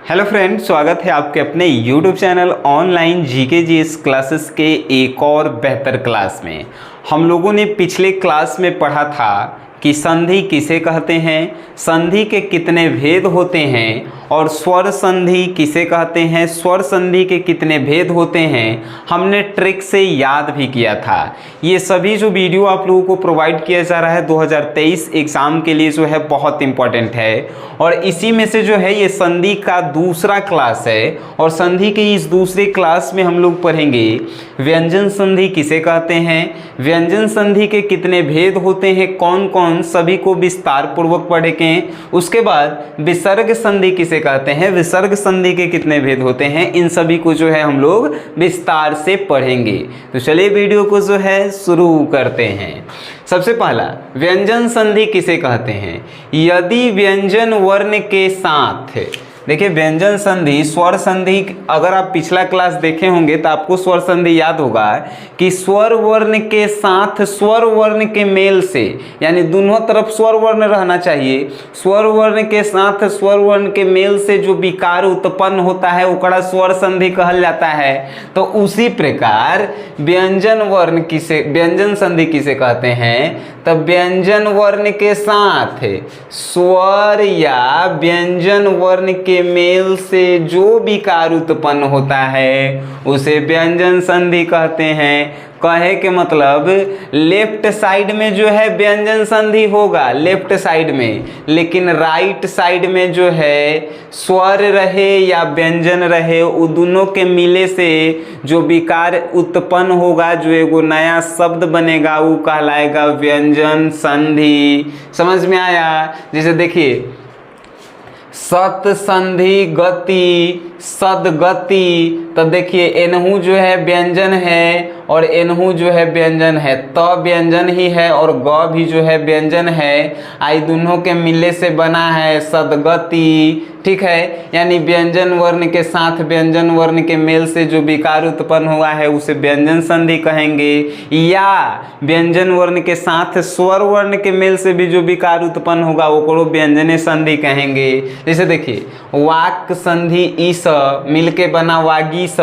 Hello friend, स्वागत है आपके अपने YouTube channel online GK GS classes के एक और बेहतर क्लास में। हम लोगों ने पिछले क्लास में पढ़ा था कि संधि किसे कहते हैं, संधि के कितने भेद होते हैं और स्वर संधि किसे कहते हैं, स्वर संधि के कितने भेद होते हैं, हमने ट्रिक से याद भी किया था। ये सभी जो वीडियो आप लोगों को प्रोवाइड किया जा रहा है 2023 एग्ज़ाम के लिए जो है बहुत इंपॉर्टेंट है। और इसी में से जो है ये संधि का दूसरा क्लास है और संधि की इस दूसरे क्लास में हम लोग पढ़ेंगे व्यंजन संधि किसे कहते हैं, व्यंजन संधि के कितने भेद होते हैं, कौन कौन, सभी को विस्तार पूर्वक पढ़ेंगे। उसके बाद विसर्ग संधि किसे कहते हैं, विसर्ग संधि के कितने भेद होते हैं, इन सभी को जो है हम लोग विस्तार से पढ़ेंगे। तो चलिए वीडियो को जो है शुरू करते हैं। सबसे पहला व्यंजन संधि किसे कहते हैं, यदि व्यंजन वर्ण के साथ, देखिए व्यंजन संधि, स्वर संधि, अगर आप पिछला क्लास देखे होंगे तो आपको स्वर संधि याद होगा कि स्वर वर्ण के साथ स्वर वर्ण के मेल से, यानी दोनों तरफ स्वर वर्ण रहना चाहिए, स्वर वर्ण के साथ स्वर वर्ण के मेल से जो विकार उत्पन्न होता है ओकरा स्वर संधि कहल जाता है। तो उसी प्रकार व्यंजन वर्ण किसे, व्यंजन संधि किसे कहते हैं, तब व्यंजन वर्ण के साथ स्वर या व्यंजन वर्ण के मेल से जो विकार उत्पन्न होता है उसे व्यंजन संधि कहते हैं। कहे के मतलब लेफ्ट साइड में जो है व्यंजन संधि होगा, लेफ्ट साइड में, लेकिन राइट साइड में जो है स्वर रहे या व्यंजन रहे, वो दोनों के मिले से जो विकार उत्पन्न होगा, जो एगो नया शब्द बनेगा, वो कहलाएगा व्यंजन संधि। समझ में आया? जैसे देखिए सत संधि गति, सदगति, तो देखिए एनहू जो है व्यंजन है और एनहू जो है व्यंजन है, त व्यंजन ही है और ग भी जो है व्यंजन है, आई दोनों के मिलने से बना है सदगति। ठीक है, यानी व्यंजन वर्ण के साथ व्यंजन वर्ण के मेल से जो विकार उत्पन्न हुआ है उसे व्यंजन संधि कहेंगे, या व्यंजन वर्ण के साथ स्वर वर्ण के मेल से भी जो विकार उत्पन्न होगा वो को व्यंजने संधि कहेंगे। जैसे देखिए वाक संधि ईस मिलके बना वागीस,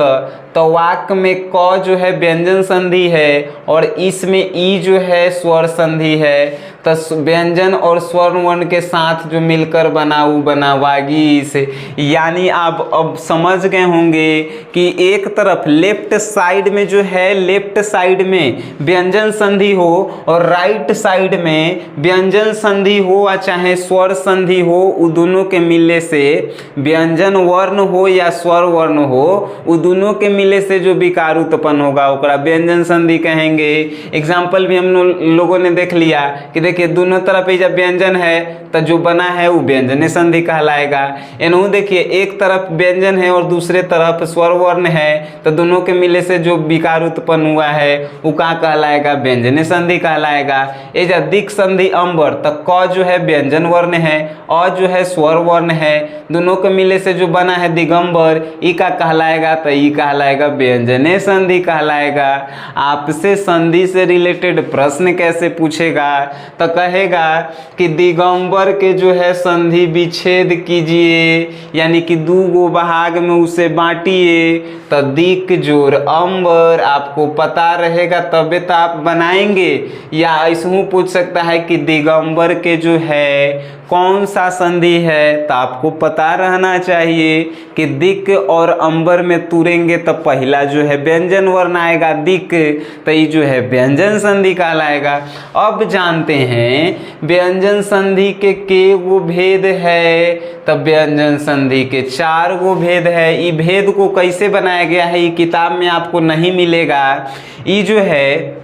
तो वाक में क जो है व्यंजन संधि है और इसमें ई जो है स्वर संधि है। तो व्यंजन और स्वर वर्ण के साथ जो मिलकर बना वो बना वागीस। यानी आप अब समझ गए होंगे कि एक तरफ लेफ्ट साइड में जो है, लेफ्ट साइड में व्यंजन संधि हो और राइट साइड में व्यंजन संधि हो या चाहे स्वर संधि हो, वो दोनों के मिलने से व्यंजन वर्ण हो या स्वर वर्ण हो, वो दोनों के मिले से जो विकार उत्पन्न होगा ओकरा व्यंजन संधि कहेंगे। एग्जाम्पल भी हम लोगों ने देख लिया कि देखिए दोनों तरफ जब व्यंजन है तो जो बना है वो व्यंजने संधि कहलाएगा। एनहू देखिए एक तरफ व्यंजन है और दूसरे तरफ स्वर वर्ण है, तो दोनों के मिले से जो विकार उत्पन्न हुआ है वो का कहलाएगा, व्यंजने संधि कहलाएगा। ये जो दिक संधि अंबर, तो क जो है व्यंजन वर्ण है, अ जो है स्वर वर्ण है, दोनों के मिले से जो बना है दिगंबर, ई का कहलाएगा, तो ई कहलाएगा व्यंजने संधि कहलाएगा। आपसे संधि से रिलेटेड प्रश्न कैसे पूछेगा, तो कहेगा कि दिगंबर के जो है संधि विच्छेद कीजिए, यानी कि दो गो भाग में उसे बांटिए, तो दिक जोर अंबर आपको पता रहेगा तबे तो आप बनाएंगे। या ऐसे पूछ सकता है कि दिगंबर के जो है कौन सा संधि है, तो आपको पता रहना चाहिए कि दिक और अंबर में तुरेंगे तो पहला जो है व्यंजन वर्ण आएगा दिक, तो ये जो है व्यंजन संधि कहलाएगा। अब जानते हैं व्यंजन संधि के वो भेद है, तब व्यंजन संधि के 4 गो भेद है। ये भेद को कैसे बनाया गया है ये किताब में आपको नहीं मिलेगा। ये जो है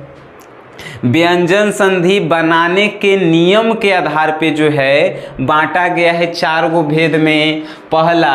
व्यंजन संधि बनाने के नियम के आधार पे जो है बांटा गया है 4 गो भेद में। पहला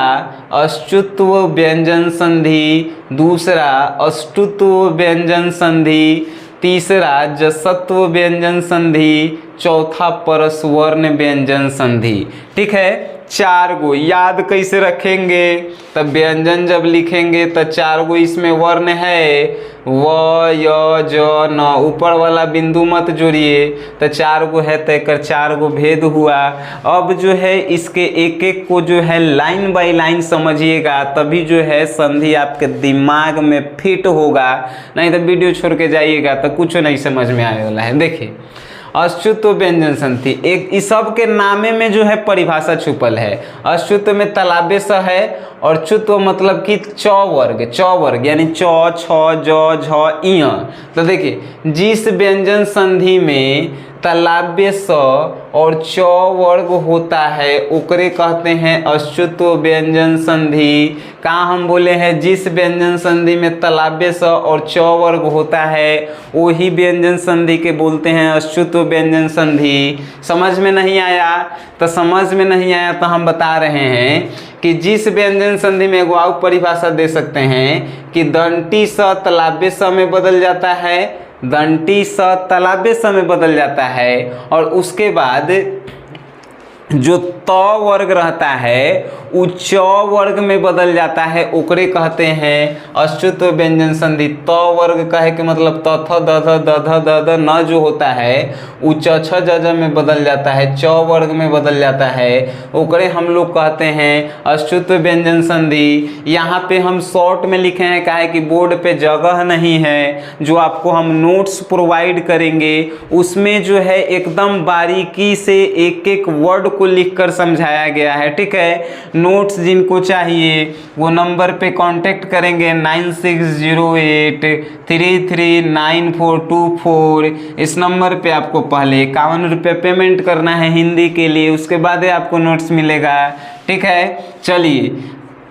अष्टुत्व व्यंजन संधि, दूसरा अष्टुत्व व्यंजन संधि, तीसरा जसत्व व्यंजन संधि, चौथा परस्वर्ण व्यंजन संधि। ठीक है, 4 गो। याद कैसे रखेंगे? तब व्यंजन जब लिखेंगे तो 4 गो इसमें वर्ण है, व य ज न। ऊपर वाला बिंदु मत जोड़िए, तो 4 गो है तो एक 4 गो भेद हुआ। अब जो है इसके एक एक को जो है लाइन बाय लाइन समझिएगा, तभी जो है संधि आपके दिमाग में फिट होगा, नहीं तो वीडियो छोड़ के जाइएगा तो कुछ नहीं समझ में आने वाला है। देखिए अच्युत व्यंजन संधि, एक इस सब के नामे में जो है परिभाषा छुपल है। अच्युत में तालाबे स है और च्युत मतलब कि चौवर्ग यानी चौ छ ज झ इय। तो देखिए जिस व्यंजन संधि में तालाबे स और चौवर्ग होता है ओकरे कहते हैं अच्युत व्यंजन संधि। कहाँ हम बोले हैं? जिस व्यंजन संधि में तालाबे स और चौवर्ग होता है वही व्यंजन संधि के बोलते हैं अच्युत व्यंजन संधि। समझ में नहीं आया? तो समझ में नहीं आया तो हम बता रहे हैं कि जिस व्यंजन संधि में एगो और परिभाषा दे सकते हैं कि दंटी स तालाबे स में बदल जाता है, दंटी स तालाबे स में बदल जाता है, और उसके बाद जो त वर्ग रहता है वो च वर्ग में बदल जाता है, ओकरे कहते हैं अच्युत व्यंजन संधि। त वर्ग कहे के मतलब त थ द ध द ध द द न जो होता है वो च छ ज ज में बदल जाता है, च वर्ग में बदल जाता है, ओकरे हम लोग कहते हैं अच्युत व्यंजन संधि। यहाँ पे हम शॉर्ट में लिखे हैं, काहे कि बोर्ड पे जगह नहीं है। जो आपको हम नोट्स प्रोवाइड करेंगे उसमें जो है एकदम बारीकी से एक एक वर्ड को लिखकर समझाया गया है, ठीक है। नोट्स जिनको चाहिए वो नंबर पे कांटेक्ट करेंगे 9608339424। इस नंबर पे आपको पहले 51 रुपये पेमेंट करना है हिंदी के लिए, उसके बाद ही आपको नोट्स मिलेगा, ठीक है। चलिए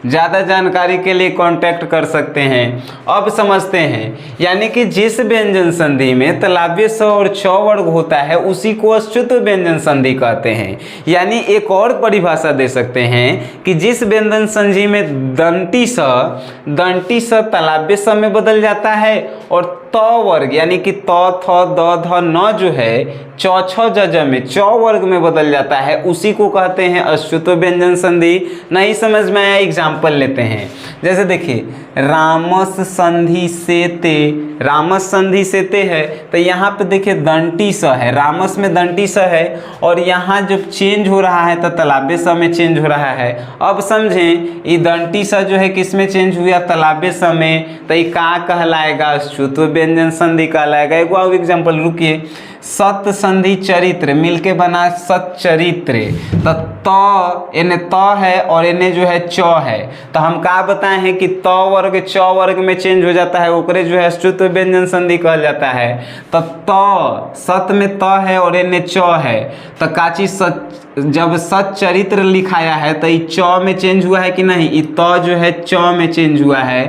ज़्यादा जानकारी के लिए कांटेक्ट कर सकते हैं। अब समझते हैं, यानी कि जिस व्यंजन संधि में तालाबे स और च वर्ग होता है उसी को अच्युत व्यंजन संधि कहते हैं। यानी एक और परिभाषा दे सकते हैं कि जिस व्यंजन संधि में दंटी स तालाबे स में बदल जाता है और त वर्ग यानी कि त थ द ध न जो है च छ ज ज में च वर्ग में बदल जाता है, उसी को कहते हैं अच्युत व्यंजन संधि। नहीं समझ में आया? एग्जाम्पल लेते हैं। जैसे देखिए रामस संधि से ते, रामस संधि से ते है तो यहाँ पे देखिए दंटी स है, रामस में दंटी स है और यहाँ जब चेंज हो रहा है तो तालाबे स में चेंज हो रहा है। अब समझें ये दंटी स जो है किस में चेंज हुआ? तालाबे स में, तो ये का कहलाएगा? अच्युत व्यंजन संधि कहलाएगा। एक और एग्जाम्पल रुकिए, सत संधि चरित्र मिलके बना सच्चरित्र। तो त इन्हें त है और इन्हें जो है च है, तो हम का बताए हैं कि त वर्ग च वर्ग में चेंज हो जाता है, ओकरे जो है अच्युत व्यंजन संधि कहल जाता है। तो त सत में त है और इन्हें च है, तो काची जब सच्चरित्र लिखाया है तो ये च में चेंज हुआ है कि नहीं? ये त जो है च में चेंज हुआ है,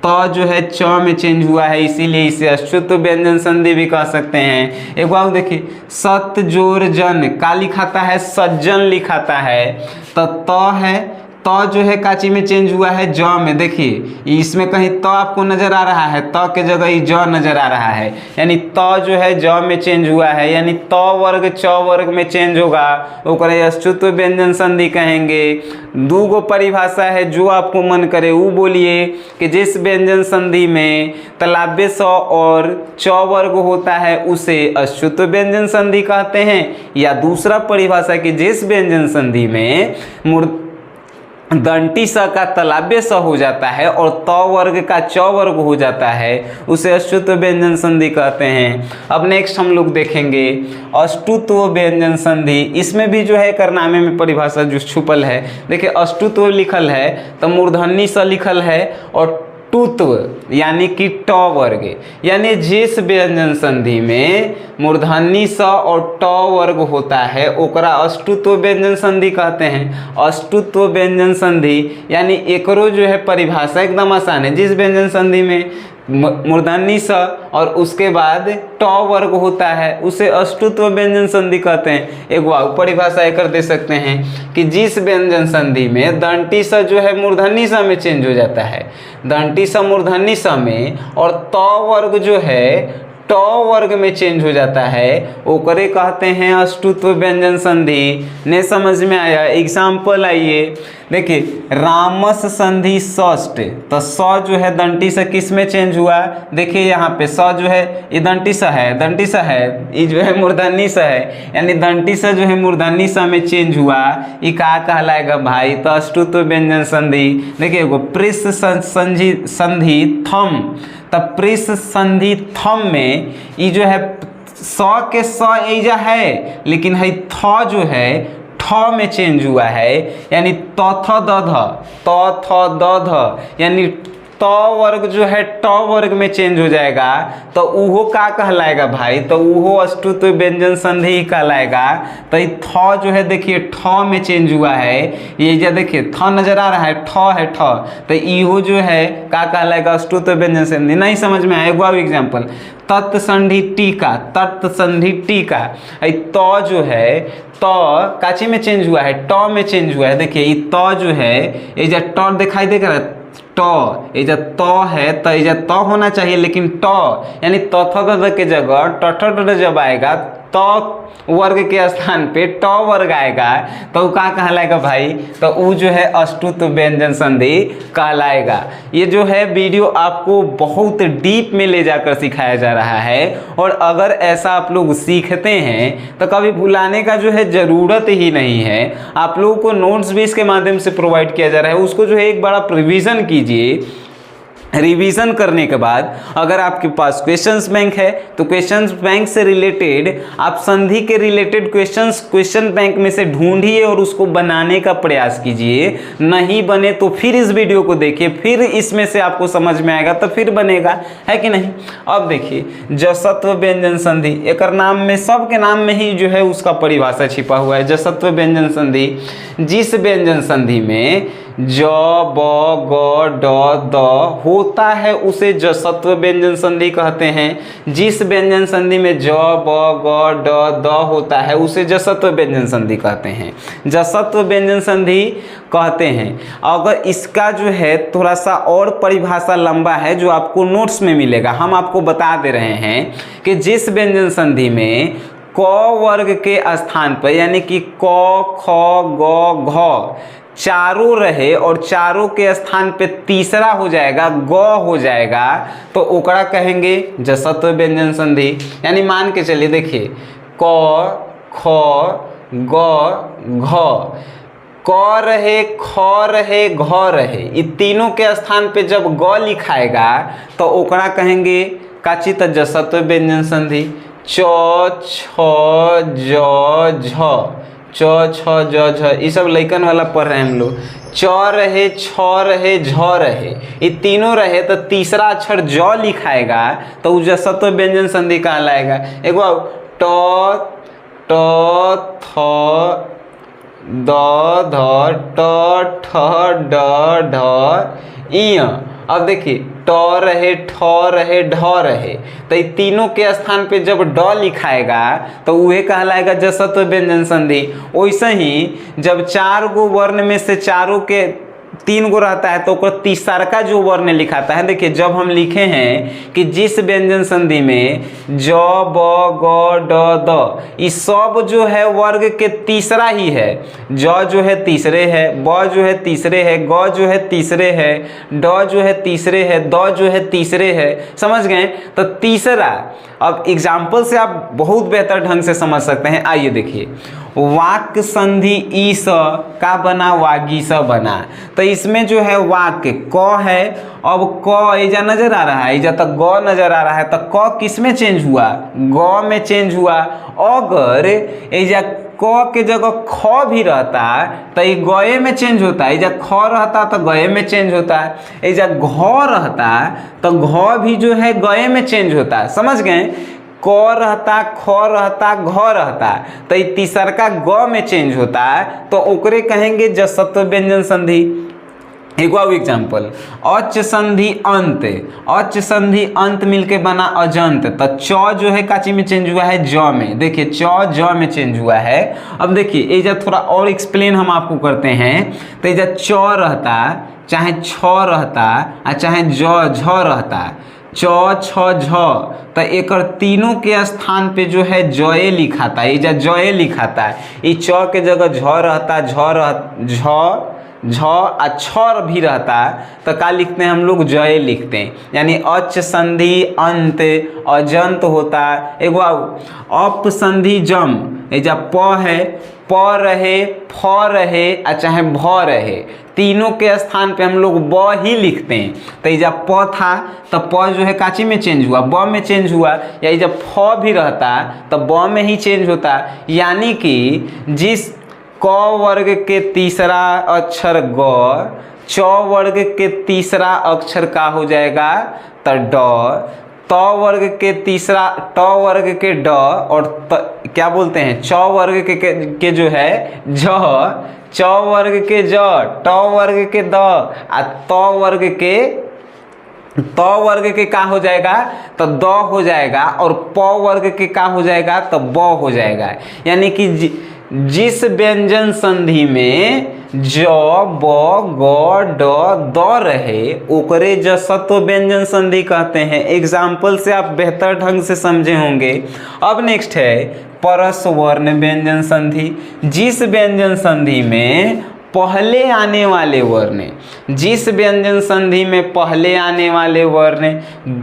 त जो है च में चेंज हुआ है, इसीलिए इसे अच्युत व्यंजन संधि भी कह सकते हैं। एक बार देखिए सत जोर जन का लिखाता है? सज्जन लिखाता है, तो त है, त जो है काची में चेंज हुआ है? ज में। देखिए इसमें कहीं त आपको नजर आ रहा है, त के जगह ही ज नजर आ रहा है, यानी त जो है ज में चेंज हुआ है, यानी त वर्ग च वर्ग में चेंज होगा, ओकरे अच्युत व्यंजन संधि कहेंगे। दू गो परिभाषा है, जो आपको मन करे वो बोलिए कि जिस व्यंजन संधि में तालाबे स और च वर्ग होता है उसे अच्युत व्यंजन संधि कहते हैं, या दूसरा परिभाषा कि जिस व्यंजन संधि में दंटी स का तालाबे स हो जाता है और त वर्ग का च वर्ग हो जाता है उसे अच्युत व्यंजन संधि कहते हैं। अब नेक्स्ट हम लोग देखेंगे अष्टुत्व व्यंजन संधि। इसमें भी जो है करनामे में परिभाषा जो छुपल है, देखिए अष्टुत्व लिखल है तो मूर्धन्य स लिखल है और टुत्व यानी कि ट वर्ग, यानी जिस व्यंजन संधि में मूर्धन्य स और ट वर्ग होता है ओकरा अष्टुत्व व्यंजन संधि कहते हैं। अष्टुत्व व्यंजन संधि यानी एकरो जो है परिभाषा एकदम आसान है। जिस व्यंजन संधि में मूर्धन्य स और उसके बाद ट वर्ग होता है उसे अष्टुत्व व्यंजन संधि कहते हैं। एक वाव परिभाषा एक दे सकते हैं कि जिस व्यंजन संधि में दंटी स जो है मूर्धन्य स में चेंज हो जाता है, दंटी स मूर्धन्य स में, और त वर्ग जो है ट वर्ग में चेंज हो जाता है, ओकरे कहते हैं अष्टुत्व व्यंजन संधि। ने समझ में आया? एग्जाम्पल आइए देखिए, रामस संधि षष्ठ, तो स जो है दंती से किस में चेंज हुआ? देखिए यहाँ पे स जो है ये दंती स है, दंती स है, ये जो है मूर्धन्य स है, यानी दंती स जो है मूर्धन्य स में चेंज हुआ, ये क्या कहलाएगा भाई? तो अष्टुत्व व्यंजन संधि। देखिए प्रिस संधि थम, तब प्रिस संधि थम में ये जो है स के स ऐजा है, लेकिन है थ जो है ठ में चेंज हुआ है, यानी तथ दध, तथ दध, यानी त वर्ग जो है ट वर्ग में चेंज हो जाएगा, तो उहो का कहलाएगा भाई? तो उहो अष्टुत्व व्यंजन संधि ही कहलाएगा। तो ये थ जो है देखिए ठ में चेंज हुआ है, ये जो देखिए थ नजर आ रहा है, ठ है ठ, तो इहो जो है का कहलाएगा? अष्टुत्व व्यंजन संधि। नहीं समझ में आया? एगो और एग्जाम्पल, तत् संधि टीका, तत् संधि टीका, त जो है त काची में चेंज हुआ है? ट में चेंज हुआ है। देखिए ये त जो है ये जो ट दिखाई दे रहा है, ट, ये जब त है तो ये जब त होना चाहिए, लेकिन ट यानी तथ के जगह टठ जब आएगा त वर्ग के स्थान पे ट वर्ग आएगा, तो क्या कहलाएगा भाई? तो वो जो है अष्टुत्व व्यंजन संधि कहलाएगा। ये जो है वीडियो आपको बहुत डीप में ले जाकर सिखाया जा रहा है, और अगर ऐसा आप लोग सीखते हैं तो कभी भुलाने का जो है ज़रूरत ही नहीं है। आप लोगों को नोट्स भी इसके माध्यम से प्रोवाइड किया जा रहा है, उसको जो है एक बड़ा रिवीजन कीजिए। रिवीजन करने के बाद अगर आपके पास क्वेश्चंस बैंक है तो क्वेश्चंस बैंक से रिलेटेड आप संधि के रिलेटेड क्वेश्चंस क्वेश्चन बैंक में से ढूंढिए और उसको बनाने का प्रयास कीजिए। नहीं बने तो फिर इस वीडियो को देखिए, फिर इसमें से आपको समझ में आएगा तो फिर बनेगा, है कि नहीं? अब देखिए जसत्व व्यंजन संधि, एक नाम में, सबके नाम में ही जो है उसका परिभाषा छिपा हुआ है। जसत्व व्यंजन संधि, जिस व्यंजन संधि में ज ब ग ड द होता है उसे जसत्व व्यंजन संधि कहते हैं। जिस व्यंजन संधि में ज ब ग ड द होता है उसे जसत्व व्यंजन संधि कहते हैं, जसत्व व्यंजन संधि कहते हैं। अगर इसका जो है थोड़ा सा और परिभाषा लंबा है जो आपको नोट्स में मिलेगा, हम आपको बता दे रहे हैं कि जिस व्यंजन संधि में क वर्ग के स्थान पर, यानी कि क ख ग घ चारों रहे और चारों के स्थान पे तीसरा हो जाएगा, ग हो जाएगा, तो ओकरा कहेंगे जसत्व व्यंजन संधि। यानी मान के चलिए, देखिए क ख ग घ, क रहे, ख रहे, घ रहे, ये तीनों के स्थान पे जब ग लिखाएगा तो ओकरा कहेंगे काची? त जसत्व व्यंजन संधि। च छ ज झ, च छ ज झ, ये सब लइकन वाला पढ़ रहे हैं हम लोग। च रहे, छ रहे, झ रहे, ये तीनों रहे तो तीसरा अक्षर ज लिखाएगा तो वो जसत्व व्यंजन संधि कहलाएगा। एगो ट ट थ द ध ट ठ ड ढ इ। अब देखिए ट रहे, ठ रहे, ढ रहे, तो ये तीनों के स्थान पे जब ड लिखाएगा तो वह कहलाएगा जसत्व व्यंजन संधि। वैसे ही जब चार गो वर्ण में से चारों के तीन गो रहता है तो तीसरा का जो वर्ण लिखाता है, देखिए जब हम लिखे हैं कि जिस व्यंजन संधि में ज ब ग ड द, ये सब जो है वर्ग के तीसरा ही है। ज जो है तीसरे है, ब जो है तीसरे है, ग जो है तीसरे है, ड जो है तीसरे है, द जो है तीसरे है। समझ गए? तो तीसरा, अब एग्जाम्पल से आप बहुत बेहतर ढंग से समझ सकते हैं। आइए देखिए, वाक्य संधि ईस का बना, वागीस बना, तो इसमें जो है वाक्य क है, अब क ऐजा नजर आ रहा है, ऐजा तक ग नजर आ रहा है, तो क किस में चेंज हुआ? ग में चेंज हुआ। अगर ऐजा क के जगह ख भी रहता तो ये गए में चेंज होता है, ऐजा ख रहता तो गए में चेंज होता है, ऐजा घ रहता तो घ भी जो है गए में चेंज होता है। समझ गए? क रहता, ख रहता, घ रहता, तो ये तीसरका ग में चेंज होता है, तो ओकरे कहेंगे जसत्व व्यंजन संधि। एक और एग्जाम्पल, अच संधि अंत, अच संधि अंत मिलके बना अजंत, तो च जो है काची में चेंज हुआ है? ज में। देखिए च ज में चेंज हुआ है। अब देखिए एजा थोड़ा और एक्सप्लेन हम आपको करते हैं, तो एजा च रहता, चाहे छ रहता, चाहे ज झ रहता, च छ झ, तो एक तीनों के स्थान पे जो है जय लिखा था, ये जय लिखा था, ये च के जगह झ रहता, झ अक्षर भी रहता तो क्या लिखते हैं हम लोग, जय लिखते हैं। यानी अच संधि अंत अजंत होता। एगो अप संधि जम, ये जब प है, प रहे, फ रहे और चाहे भ रहे, तीनों के स्थान पे हम लोग ब ही लिखते हैं। तो ये जब प था तो प जो है काची में चेंज हुआ, ब में चेंज हुआ, या ये जब फ भी रहता तो ब में ही चेंज होता। यानी कि जिस क वर्ग के तीसरा अक्षर ग, च वर्ग के तीसरा अक्षर का हो जाएगा तो ड, त वर्ग के तीसरा, ट वर्ग के ड, और क्या बोलते हैं च वर्ग के जो है झ, च वर्ग के ज, ट वर्ग के द, त वर्ग के का हो जाएगा तो द हो जाएगा, और प वर्ग के का हो जाएगा तो ब हो जाएगा। यानी कि जिस व्यंजन संधि में ज ब ग ड द रहे ओकरे जसत्व व्यंजन संधि कहते हैं। एग्जाम्पल से आप बेहतर ढंग से समझे होंगे। अब नेक्स्ट है परस वर्ण व्यंजन संधि। जिस व्यंजन संधि में पहले आने वाले वर्ण, जिस व्यंजन संधि में पहले आने वाले वर्ण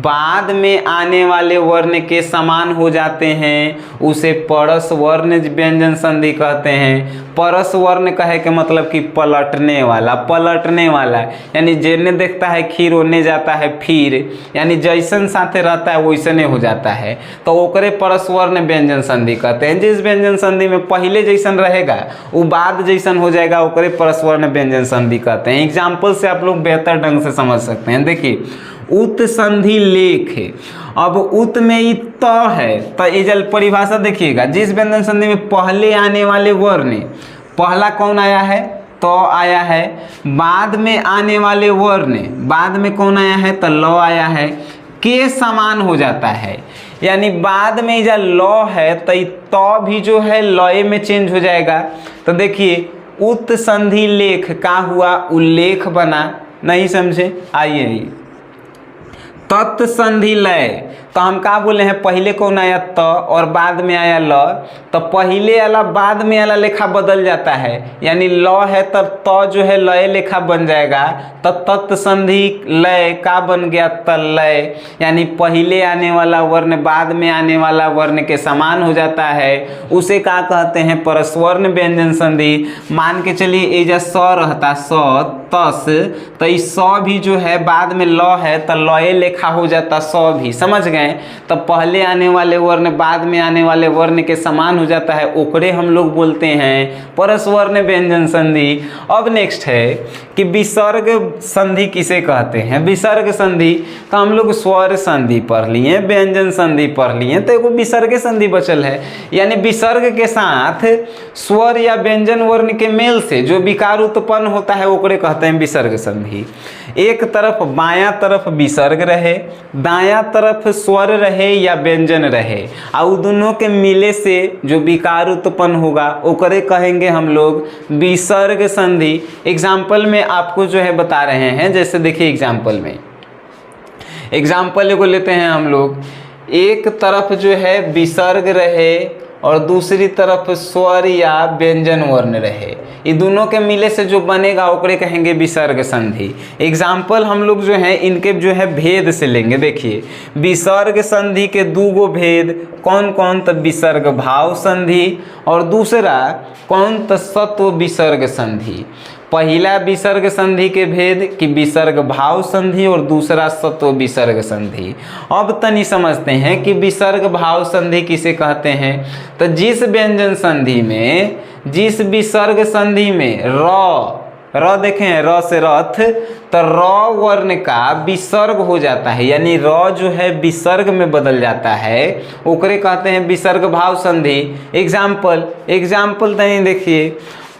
बाद में आने वाले वर्ण के समान हो जाते हैं उसे परस वर्ण व्यंजन संधि कहते हैं। परस वर्ण कहे के मतलब कि पलटने वाला, पलटने वाला यानी जेने देखता है खीर ओने जाता है फिर, यानी जैसन साथे रहता है वैसने हो जाता है, तो ओकरे परस वर्ण व्यंजन संधि कहते हैं। जिस व्यंजन संधि में पहले जैसन रहेगा वो बाद जैसन हो जाएगा, ओकरे परस वर्ण व्यंजन संधि कहते हैं। एग्जाम्पल से आप लोग बेहतर ढंग से समझ सकते हैं। देखिए उत संधि लेख है। अब उत में ई त है, तो ये परिभाषा देखिएगा, जिस व्यंजन संधि में पहले आने वाले वर्ण, पहला कौन आया है तो आया है, बाद में आने वाले वर्ण, बाद में कौन आया है तो ल आया है, के समान हो जाता है। यानी बाद में जब ल है तो त भी जो है लय में चेंज हो जाएगा। तो देखिए उत संधि लेख का हुआ, उल्लेख बना, नहीं समझे, आइए तत् संधि लय, तो हम क्या बोले हैं, पहले कौन आया त और बाद में आया ल, तो पहले वाला बाद में वाला लेखा बदल जाता है, यानी ल है तब त जो है लय लेखा बन जाएगा। तो तत् संधि लय का बन गया तलय, यानी पहले आने वाला वर्ण बाद में आने वाला वर्ण के समान हो जाता है, उसे क्या कहते हैं परस्वर्ण व्यंजन संधि। मान के चलिए एजा स रहता, स तस, तो इस स भी जो है बाद में ल है तो लय लेखा हो जाता स भी, समझ गए। तो पहले आने वाले वर्ण बाद में आने वाले वर्ण के समान हो जाता है, ओकरे हम लोग बोलते हैं परस्वर्ण व्यंजन संधि। अब नेक्स्ट है कि विसर्ग संधि किसे कहते हैं। विसर्ग संधि तो हम लोग स्वर संधि पढ़ लिए, व्यंजन संधि पढ़ लिए, तो एगो विसर्ग संधि बचल है। यानी विसर्ग के साथ स्वर या व्यंजन वर्ण के मेल से जो विकार उत्पन्न होता है ओकरे कहते हैं विसर्ग संधि। एक तरफ बायां तरफ विसर्ग रहे, दायां तरफ स्वर रहे या व्यंजन रहे, और दोनों के मिले से जो विकार उत्पन्न होगा ओकरे कहेंगे हम लोग विसर्ग संधि। एग्जाम्पल में आपको जो है बता रहे हैं, जैसे देखिए एग्जाम्पल में, एग्जाम्पल एगो लेते हैं हम लोग, एक तरफ जो है विसर्ग रहे और दूसरी तरफ स्वर या व्यंजन वर्ण रहे, ये दोनों के मिले से जो बनेगा ओकरे कहेंगे विसर्ग संधि। एग्जाम्पल हम लोग जो है इनके जो है भेद से लेंगे। देखिए विसर्ग संधि के दो गो भेद कौन कौन, तो विसर्ग भाव संधि और दूसरा कौन, तो सत्व विसर्ग संधि। पहला विसर्ग संधि के भेद कि विसर्ग भाव संधि और दूसरा सत्व विसर्ग संधि। अब तनी समझते हैं कि विसर्ग भाव संधि किसे कहते हैं। तो जिस व्यंजन संधि में, जिस विसर्ग संधि में र देखें, र से रथ, तो र वर्ण का विसर्ग हो जाता है, यानी र जो है विसर्ग में बदल जाता है, ओकरे कहते हैं विसर्ग भाव संधि। एग्जाम्पल तनी देखिए,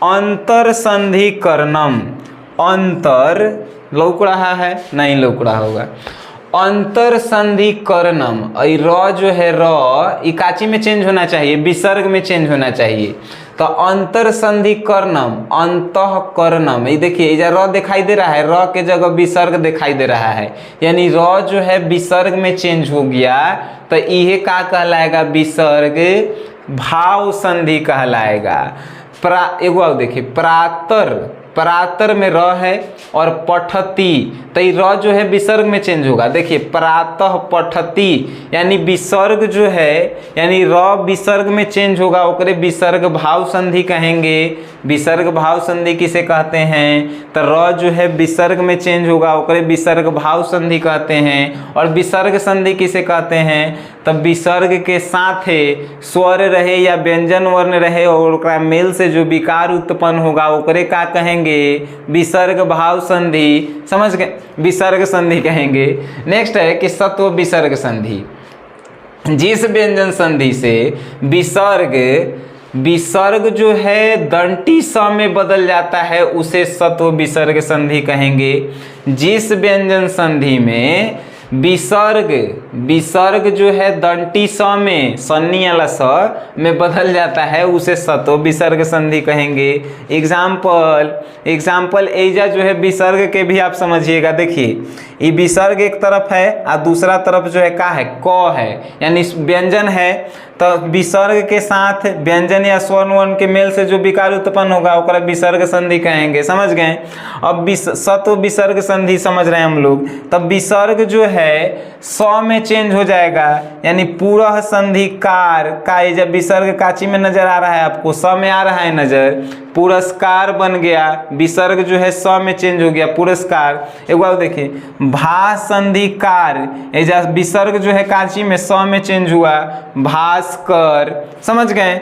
अंतर संधि कर्णम, अंतर लौक रहा है, नहीं लौक रहा होगा, अंतर संधि कर्णम, र जो है र इकाची में चेंज होना चाहिए, विसर्ग में चेंज होना चाहिए। तो अंतर संधि कर्णम, अंतःकरणम, ये देखिए इधर र दिखाई दे रहा है, र के जगह विसर्ग दिखाई दे रहा है, यानी र जो है विसर्ग में चेंज हो गया, तो यह क्या कहलाएगा, विसर्ग भाव संधि कहलाएगा। एगो आओ देखिए, प्रातर, प्रातर में र है और पठती, तो ये र जो है विसर्ग में चेंज होगा। देखिए प्रातः पठती, यानी विसर्ग जो है, यानी र विसर्ग में चेंज होगा, ओकरे विसर्ग भाव संधि कहेंगे। विसर्ग भाव संधि किसे कहते हैं, तो र जो है विसर्ग में चेंज होगा, ओकरे विसर्ग भाव संधि कहते हैं। और विसर्ग संधि किसे कहते हैं, तब विसर्ग के साथे स्वर रहे या व्यंजन वर्ण रहे और ओकरा मेल से जो विकार उत्पन्न होगा ओकरे का कहेंगे, विसर्ग भाव संधि। समझ गए, विसर्ग संधि कहेंगे। नेक्स्ट है कि सत्व विसर्ग संधि। जिस व्यंजन संधि से विसर्ग जो है दंटी स में बदल जाता है उसे सत्व विसर्ग संधि कहेंगे। जिस व्यंजन संधि में विसर्ग जो है दंटी स में, सन्नी वाला स में बदल जाता है उसे सत्व विसर्ग संधि कहेंगे। एग्जाम्पल एजा जो है विसर्ग के भी आप समझिएगा। देखिए ये विसर्ग एक तरफ है और दूसरा तरफ जो है का है, क है, यानी व्यंजन है, तो विसर्ग के साथ व्यंजन या स्वर्ण वर्ण के मेल से जो विकार उत्पन्न होगा ओकरा विसर्ग संधि कहेंगे। समझ गए। अब सत्व विसर्ग संधि समझ रहे हैं हम लोग। तब विसर्ग जो है स में चेंज हो जाएगा, यानी पूरह संधि कार का, जब विसर्ग काची में नजर आ रहा है आपको, स में आ रहा है नजर, पुरस्कार बन गया, विसर्ग जो है स में चेंज हो गया, पुरस्कार। एक बार देखिए भा संधि कार, एजा विसर्ग जो है काची में स में चेंज हुआ, भास्कर। समझ गए।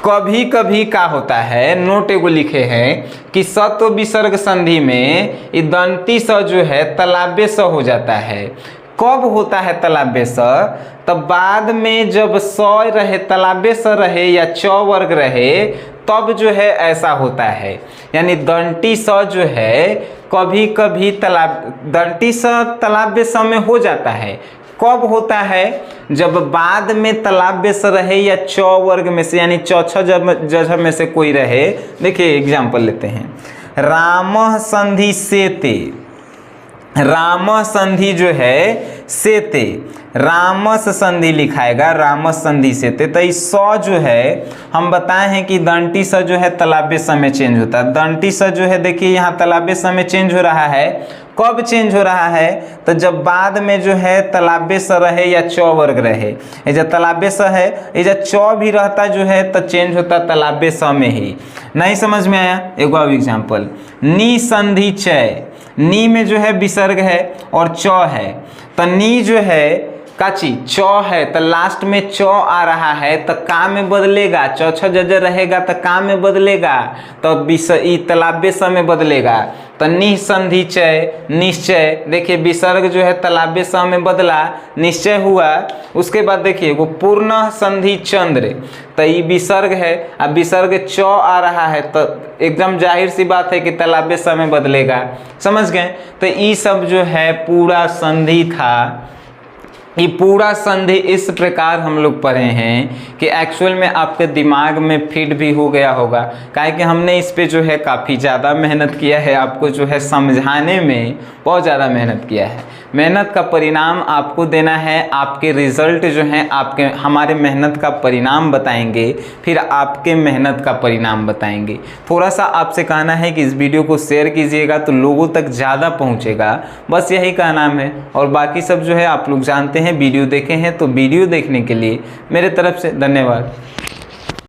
कभी कभी क्या होता है, नोट एगो लिखे हैं कि सत्व विसर्ग संधि में ये दंती स जो है तलाब्य स हो जाता है। कब होता है तलाब्य स, तब बाद में जब स रहे, तलाब्य स रहे या च वर्ग रहे, तब जो है ऐसा होता है। यानी दंती स जो है कभी कभी दंती स तलाब्य स में हो जाता है। कब होता है, जब बाद में तलाब्य स रहे या च वर्ग में से, यानी चौथा जगह में से कोई रहे। देखिए एग्जाम्पल लेते हैं, राम संधि सेते, राम संधि जो है सेते, रामस संधि लिखाएगा, रामस संधि सेते। तो इस स जो है हम बताए हैं कि दंती स जो है तलाब्य स में चेंज होता है। दंती स जो है देखिए यहाँ तलाब्य स में चेंज हो रहा है। कब चेंज हो रहा है, तो जब बाद में जो है तलाब्य स रहे या च वर्ग रहे। ये तलाब्य स है, ये च भी रहता जो है तो चेंज होता तलाब्य स में ही। नहीं समझ में आया। एक और एग्जाम्पल, नी संधि चय, नी में जो है विसर्ग है और च है, तो नी जो है काची च है, तो लास्ट में च आ रहा है तो का में बदलेगा, चौथा जजर रहेगा तो का में बदलेगा, तो तलाब्य स में बदलेगा। तो निसंधि चय, निश्चय। देखिए विसर्ग जो है तलाब्य स में बदला, निश्चय हुआ। उसके बाद देखिए वो पूर्ण संधि चंद्र, तो ये विसर्ग है, अब विसर्ग च आ रहा है तो एकदम जाहिर सी बात है कि तलाब्य स में बदलेगा। समझ गए। तो ये सब जो है पूरा संधि था। ये पूरा संधि इस प्रकार हम लोग पढ़े हैं कि एक्चुअल में आपके दिमाग में फिट भी हो गया होगा, काहे कि हमने इस पे जो है काफ़ी ज़्यादा मेहनत किया है, आपको जो है समझाने में बहुत ज़्यादा मेहनत किया है। मेहनत का परिणाम आपको देना है, आपके रिजल्ट जो हैं आपके हमारे मेहनत का परिणाम बताएंगे, फिर आपके मेहनत का परिणाम बताएंगे। थोड़ा सा आपसे कहना है कि इस वीडियो को शेयर कीजिएगा तो लोगों तक ज़्यादा पहुँचेगा, बस यही कहना है। और बाकी सब जो है आप लोग जानते हैं, वीडियो देखे हैं, तो वीडियो देखने के लिए मेरे तरफ से धन्यवाद।